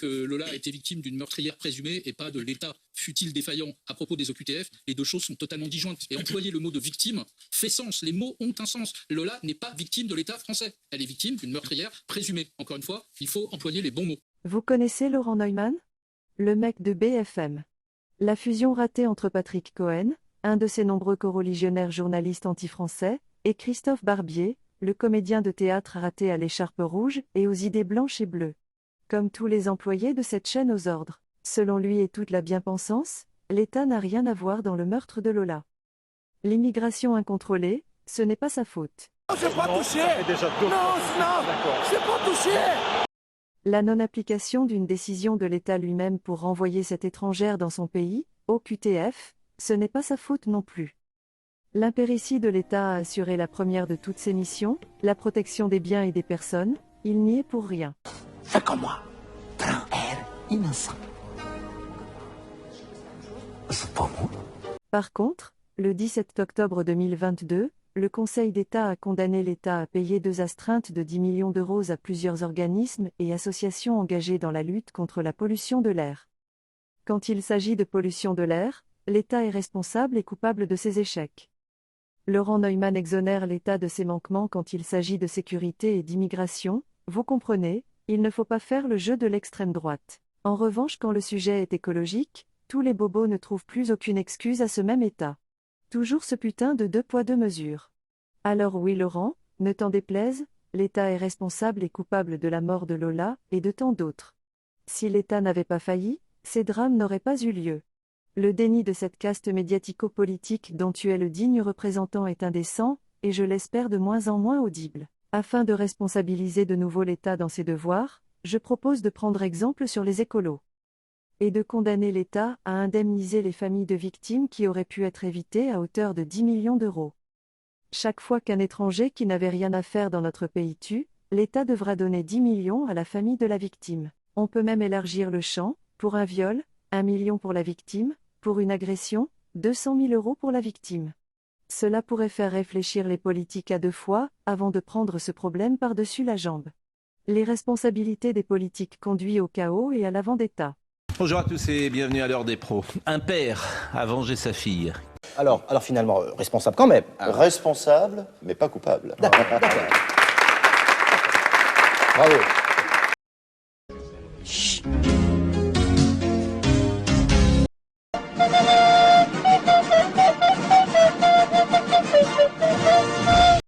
que Lola a été victime d'une meurtrière présumée et pas de l'État fut-il défaillant à propos des OQTF. Les deux choses sont totalement disjointes. Et employer le mot de victime fait sens. Les mots ont un sens. Lola n'est pas victime de l'État français. Elle est victime d'une meurtrière présumée. Encore une fois, il faut employer les bons mots. Vous connaissez Laurent Neumann? Le mec de BFM. La fusion ratée entre Patrick Cohen, un de ses nombreux coreligionnaires journalistes anti-français, et Christophe Barbier, le comédien de théâtre raté à l'écharpe rouge et aux idées blanches et bleues. Comme tous les employés de cette chaîne aux ordres, selon lui et toute la bien-pensance, l'État n'a rien à voir dans le meurtre de Lola. L'immigration incontrôlée, ce n'est pas sa faute. Non, je n'ai pas touché. Non, je n'ai pas touché. La non-application d'une décision de l'État lui-même pour renvoyer cette étrangère dans son pays, OQTF, ce n'est pas sa faute non plus. L'impéritie de l'État a assuré la première de toutes ses missions, la protection des biens et des personnes, il n'y est pour rien. Fais comme moi. Prends air innocent. C'est pas moi. Par contre, le 17 octobre 2022, le Conseil d'État a condamné l'État à payer 2 astreintes de 10 millions d'euros à plusieurs organismes et associations engagés dans la lutte contre la pollution de l'air. Quand il s'agit de pollution de l'air, l'État est responsable et coupable de ses échecs. Laurent Neumann exonère l'État de ses manquements quand il s'agit de sécurité et d'immigration, vous comprenez, il ne faut pas faire le jeu de l'extrême droite. En revanche, quand le sujet est écologique, tous les bobos ne trouvent plus aucune excuse à ce même État. Toujours ce putain de 2 poids 2 mesures. Alors oui Laurent, ne t'en déplaise, l'État est responsable et coupable de la mort de Lola et de tant d'autres. Si l'État n'avait pas failli, ces drames n'auraient pas eu lieu. Le déni de cette caste médiatico-politique dont tu es le digne représentant est indécent, et je l'espère de moins en moins audible. Afin de responsabiliser de nouveau l'État dans ses devoirs, je propose de prendre exemple sur les écolos. Et de condamner l'État à indemniser les familles de victimes qui auraient pu être évitées à hauteur de 10 millions d'euros. Chaque fois qu'un étranger qui n'avait rien à faire dans notre pays tue, l'État devra donner 10 millions à la famille de la victime. On peut même élargir le champ, pour un viol, 1 million pour la victime, pour une agression, 200 000 euros pour la victime. Cela pourrait faire réfléchir les politiques à 2 fois, avant de prendre ce problème par-dessus la jambe. L'irresponsabilité des politiques conduit au chaos et à la vendetta. Bonjour à tous et bienvenue à l'heure des pros. Un père a vengé sa fille. Alors finalement, responsable quand même. Responsable, mais pas coupable. D'accord. Bravo.